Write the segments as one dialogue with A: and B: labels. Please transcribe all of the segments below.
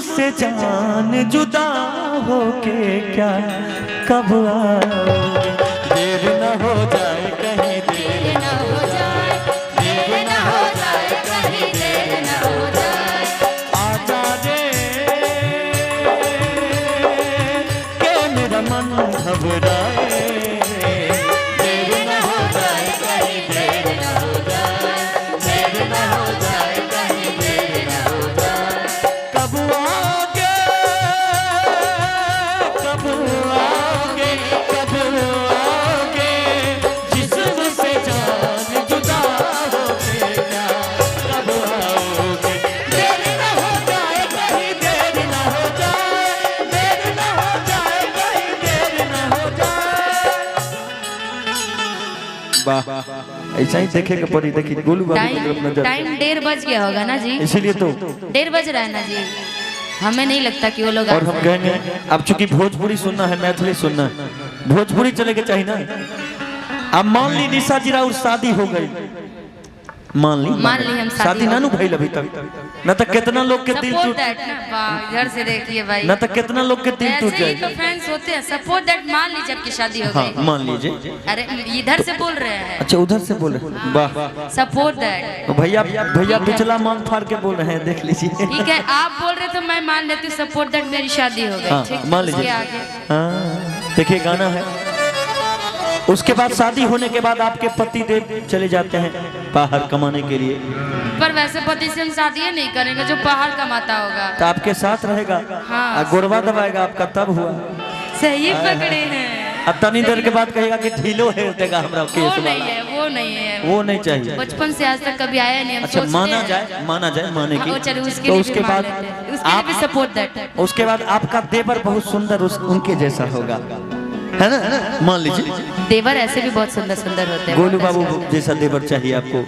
A: से जान जुदा होके क्या कब आओगे, देर न हो जाए कहीं, देर न हो जाए, देर न हो जाए कहीं, देर न हो जाए, आजा रे के मेरा मन घबराए, देर न हो जाए कहीं, देर न हो जाए, देर न हो जाए कहीं, देर न हो जाए, कब आओगे, कब आओगे, कब आओगे, जिस्म से जान जुदा होके क्या कब आओगे, देर न हो जाए कहीं, देर न हो जाए, देर न हो जाए कहीं, देर न हो जाए। वाह, ऐसा ही देखेगा पड़ी। देखिए गोलू बाबू की तरफ नजर।
B: टाइम 1:30 बज गया होगा ना जी,
A: इसीलिए तो
B: 1:30 बज रहा है ना जी। हमें नहीं लगता कि वो लोग
A: और हम कहेंगे अब चूंकि भोजपुरी सुनना है, मैथिली सुनना है, भोजपुरी चलेगा चाहिए ना। अब मान ली निशा जी राउर शादी हो गई, मान ली
B: हम
A: शादी ना नु भइल अभी तक, न तो कितना लोग के दिल
B: सपोर्ट
A: टूट,
B: दैट ना। वाह, इधर से देखिए भाई,
A: न तो कितना लोग के दिल टूट
B: ऐसे ही
A: जाए।
B: तो फैंस होते हैं। सपोर्ट दैट मान लीजिए आपकी शादी हो
A: हाँ
B: गई।
A: मान लीजिए।
B: अरे इधर से बोल रहे हैं।
A: अच्छा उधर से बोल रहे हैं, वाह।
B: Support that.
A: तो भैया भैया पिछला मांग फाड़ के बोल रहे हैं, देख लीजिए।
B: ठीक है, आप बोल रहे तो मैं मान लेती हूँ सपोर्ट दैट मेरी शादी हो गई।
A: हाँ
B: ठीक,
A: मान
B: उसके
A: लीजिए।
B: आगे
A: हाँ देखिए गाना है। उसके बाद शादी होने के बाद आपके पति देव चले जाते हैं बाहर कमाने के लिए,
B: पर वैसे पति से हम शादी नहीं करेंगे जो बाहर कमाता होगा।
A: तो आपके साथ रहेगा।
B: हाँ।
A: गोरवा दबाएगा आपका, तब हुआ।
B: सही पकड़े हैं।
A: अब तनी देर के बाद कहेगा कि ढीलो है देगा हमरा
B: वो
A: केस
B: नहीं
A: वाला।
B: है, वो नहीं है,
A: वो नहीं चाहिए।
B: बचपन से आज तक कभी आया नहीं। हम
A: अच्छा
B: सोचते
A: माना
B: हैं।
A: जाए, माना जाए, माने
B: हाँ,
A: की
B: वो चलो उसके
A: तो
B: लिए
A: उसके
B: भी मान
A: बाद
B: लेते हैं। उसके लिए भी सपोर्ट दैट।
A: उसके बाद आपका देवर बहुत सुंदर उनके जैसा होगा, है ना? मान लीजिए
B: देवर ऐसे भी बहुत सुंदर सुंदर होते हैं।
A: गोलू बाबू जैसा देवर चाहिए आपको,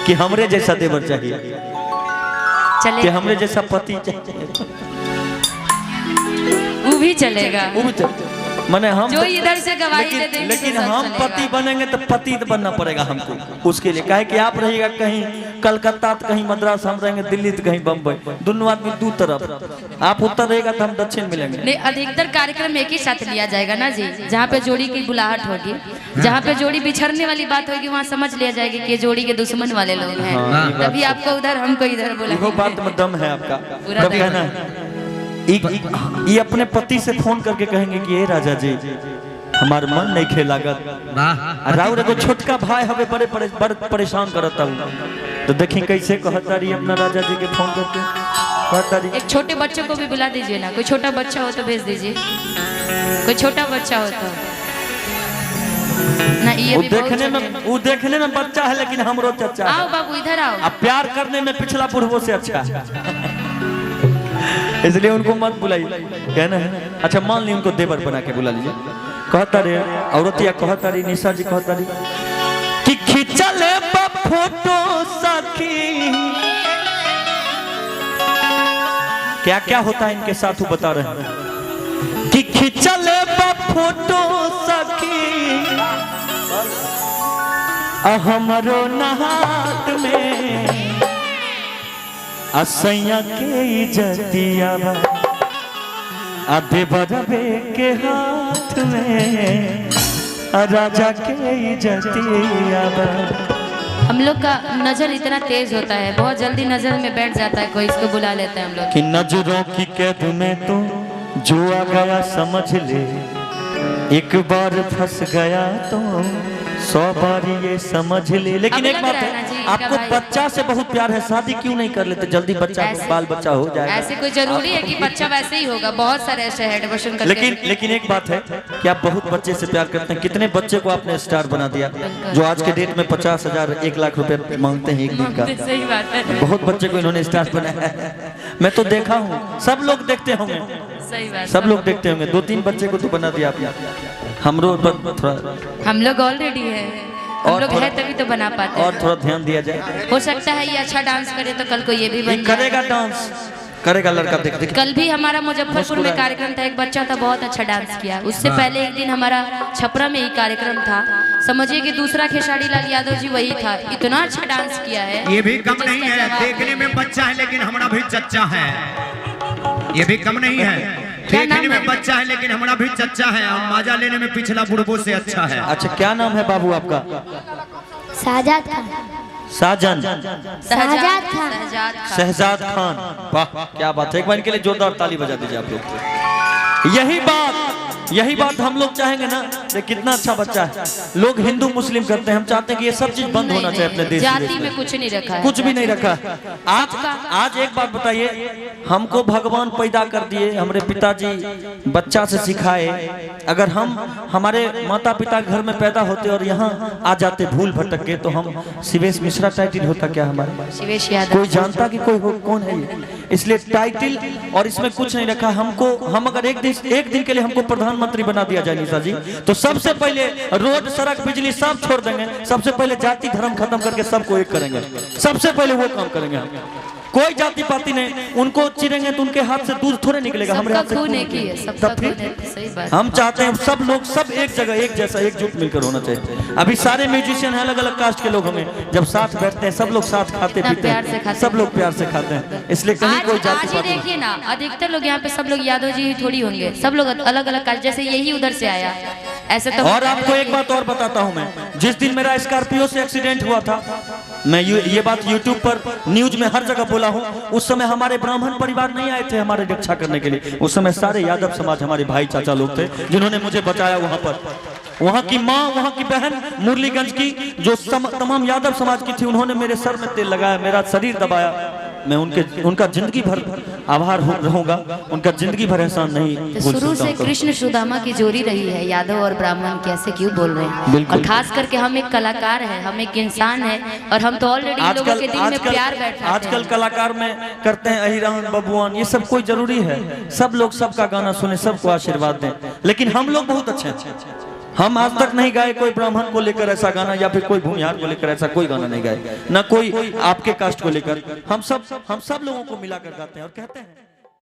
A: कि हमरे जैसा देवर चाहिए,
B: चले
A: कि हमरे जैसा पति चाहिए,
B: वो भी चलेगा।
A: वो भी चाहिए। माने हम
B: जो इधर से गवाही दे देंगे
A: लेकिन
B: तो सब
A: हम
B: चलेगा।
A: पति बनेंगे तो पति तो बनना पड़ेगा हमको उसके लिए। काहे कि आप रहिएगा कहीं कलकत्ता तो कहीं मद्रास, हम रहेंगे दिल्ली तो कहीं बम्बई, दोनों आदमी दो तरफ। आप उत्तर रहेगा तो हम दक्षिण मिलेंगे।
B: नहीं, अधिकतर कार्यक्रम एक ही साथ लिया जाएगा ना जी। जहाँ पे जोड़ी की बुलाहट होगी, जहाँ पे जोड़ी बिछड़ने वाली बात होगी, वहाँ समझ लिया जाएगा कि ये जोड़ी के दुश्मन वाले लोग हैं। तभी आपको उधर, हमको इधर बोला।
A: वो बात में दम है आपका,
B: पूरा
A: तब कहना है। ये अपने पति से फोन करके कहेंगे कि ये राजा जी हमार मन नहीं खेलागत, राउर एगो छोटका भाई हवे बड़े परेशान करता हूँ। तो देखी कैसे कहता रही अपना राजा जी के फोन करके कहता रही।
B: एक छोटे बच्चों को भी बुला दीजिए ना, कोई छोटा बच्चा हो तो भेज दीजिए, कोई छोटा बच्चा हो तो ना। ये
A: वो देखने में बच्चा है लेकिन हमरो चचा है।
B: आओ बाबू इधर आओ।
A: अब प्यार करने में पिछला बुढ़वो से अच्छा है, इसलिए उनको मत बुलाइए, कहना है। अच्छा मान ली उनको देवर बना के बुला लीजिए। कहता रे औरतिया, कहता रही निशा जी, कहता रही कि खिंचल फोटो सखी। क्या क्या होता है इनके साथ वो बता रहे हैं कि खिंचल फोटो सखी हमरो नहात में असैया के इज्जतिया आधे बरबे के हाथ में राजा के इज्जतिया।
B: हम लोग का नजर इतना तेज होता है, बहुत जल्दी नजर में बैठ जाता है कोई, इसको बुला लेते हैं हम लोग।
A: कि नजरों की कैद में तो जो आ गया समझ ले, एक बार फंस गया तो 100 बार ये समझ ले। लेकिन एक बात है, आपको बच्चा से बहुत प्यार है, शादी क्यों नहीं कर लेते? जल्दी बच्चा बाल बच्चा हो जाएगा।
B: ऐसे कोई जरूरी है कि बच्चा वैसे ही होगा? बहुत सारे ऐसे हैं डिवोशन करके।
A: लेकिन एक बात है कि आप बहुत बच्चे से प्यार करते हैं। कितने बच्चे को आपने स्टार बना दिया, जो आज के डेट में 50,000 1 लाख रुपए मांगते हैं एक दिन का।
B: सही बात है,
A: बहुत बच्चे को इन्होंने स्टार बनाया है। मैं तो देखा हूँ, सब लोग देखते होंगे,
B: सही बात,
A: सब लोग देखते होंगे। 2-3 बच्चे को तो बना दिया आपने। हमरो थोड़ा,
B: हम लोग ऑलरेडी है, हम लोग है तभी तो बना पाते हैं।
A: और थोड़ा ध्यान दिया जाए।
B: हो सकता है ये अच्छा डांस करे तो कल को ये भी बन
A: करेगा, डांस करेगा लड़का। देख
B: कल भी हमारा मुजफ्फरपुर में कार्यक्रम था, एक बच्चा था बहुत अच्छा डांस किया। उससे पहले एक दिन हमारा छपरा में ही कार्यक्रम था, समझिए कि दूसरा खेसारी लाल यादव जी वही था। इतना अच्छा डांस किया है,
C: ये भी कम नहीं है, देखने में बच्चा है लेकिन हमारा भी चच्चा है। ये भी कम नहीं है।
B: क्या नाम
C: देखने में
B: है?
C: बच्चा है लेकिन हमारा भी चच्चा है और माजा लेने में पिछला बुढ़बो से अच्छा है।
A: अच्छा, क्या नाम है बाबू आपका?
D: साजाद खान।
A: साजन,
D: शहजाद खान।
B: शहजाद खान।
A: शहजाद खान, वाह क्या बात है। एक बार इनके लिए जोरदार ताली बजा दीजिए आप लोग। यही बात हम लोग चाहेंगे ना। देख कितना अच्छा बच्चा है। लोग हिंदू मुस्लिम करते हैं, हम चाहते हैं कि ये सब चीज बंद होना चाहिए अपने देश
B: जाति
A: में।
B: में कुछ नहीं रखा है।
A: कुछ भी नहीं रखा। आज एक बात बताइए, हमको भगवान पैदा कर दिए, हमारे पिताजी बच्चा से सिखाए। अगर हम हमारे माता पिता घर में पैदा होते और यहाँ आ जाते भूल भटक के, तो हम शिवेश मिश्रा टाइटल होता क्या हमारे?
B: शिवेश यादव।
A: कोई जानता कि कोई हो कौन है ये? इसलिए टाइटल और इसमें कुछ नहीं रखा। हमको हम अगर एक दिन के लिए हमको प्रधानमंत्री बना दिया जाए निशा जी, तो सबसे पहले रोड सड़क बिजली सब छोड़ देंगे। सबसे पहले जाति धर्म खत्म करके सबको एक करेंगे। सबसे पहले वो काम करेंगे हम। कोई जाति पाति नहीं। उनको चिरेंगे तो उनके हाथ से दूध थोड़े निकलेगा, हमारे हाथ से
B: खून
A: खून
B: एक ही है,
A: निकलेगा।
B: सबका
A: तब फिर
B: खून एक ही, सही बात।
A: हम चाहते हैं सब लोग सब एक जगह एक जैसा एकजुट मिलकर होना चाहिए। अभी सारे म्यूजिशियन हैं, अलग अलग कास्ट के लोग, हमें जब साथ बैठते हैं सब लोग साथ खाते
B: इतना
A: पीते
B: प्यार से
A: हैं,
B: खाते
A: सब
B: हैं।
A: लोग प्यार से खाते हैं। इसलिए कहीं कोई जाति
B: आज ही
A: पाति नहीं।
B: देखिए ना, अधिकतर लोग यहाँ पे सब लोग यादव जी ही थोड़ी होंगे, सब लोग अलग अलग कास्ट, जैसे यही उधर से आया, ऐसे तो।
A: और आपको एक बात और बताता हूं मैं, जिस दिन मेरा स्कॉर्पियो से एक्सीडेंट हुआ था, मैं ये बात यूट्यूब पर न्यूज में हर जगह बोला हूं। उस समय हमारे ब्राह्मण परिवार नहीं आए थे हमारे रक्षा करने के लिए। उस समय सारे यादव समाज हमारे भाई चाचा लोग थे जिन्होंने मुझे बचाया। वहां पर वहां की माँ, वहां की बहन, मुरलीगंज की जो तमाम यादव समाज की थी, उन्होंने मेरे सर में तेल लगाया, मेरा शरीर दबाया। मैं उनका जिंदगी भर आभार रहूंगा, उनका जिंदगी भर एहसान नहीं
B: तो
A: भूल
B: शुरू
A: सकता
B: से
A: हूं।
B: कृष्ण सुदामा की जोड़ी रही है, यादव और ब्राह्मण, कैसे क्यों बोल रहे हैं?
A: बिल्कुल।
B: और खास करके हम एक कलाकार हैं, हम एक इंसान हैं, और हम तो ऑलरेडी लोगों के दिल में प्यार बैठा है।
A: आजकल कलाकार में करते हैं अहिरान बबुआन, ये सब कोई जरूरी है? सब लोग सबका गाना सुने, सबको आशीर्वाद दें, लेकिन हम लोग बहुत अच्छे हैं। हम आज तक नहीं गाए कोई ब्राह्मण को लेकर ऐसा गाना, या फिर कोई भूमिहार को लेकर ऐसा कोई गाना नहीं गाए, ना कोई आपके कास्ट को लेकर। हम सब लोगों को मिलाकर गाते हैं और कहते हैं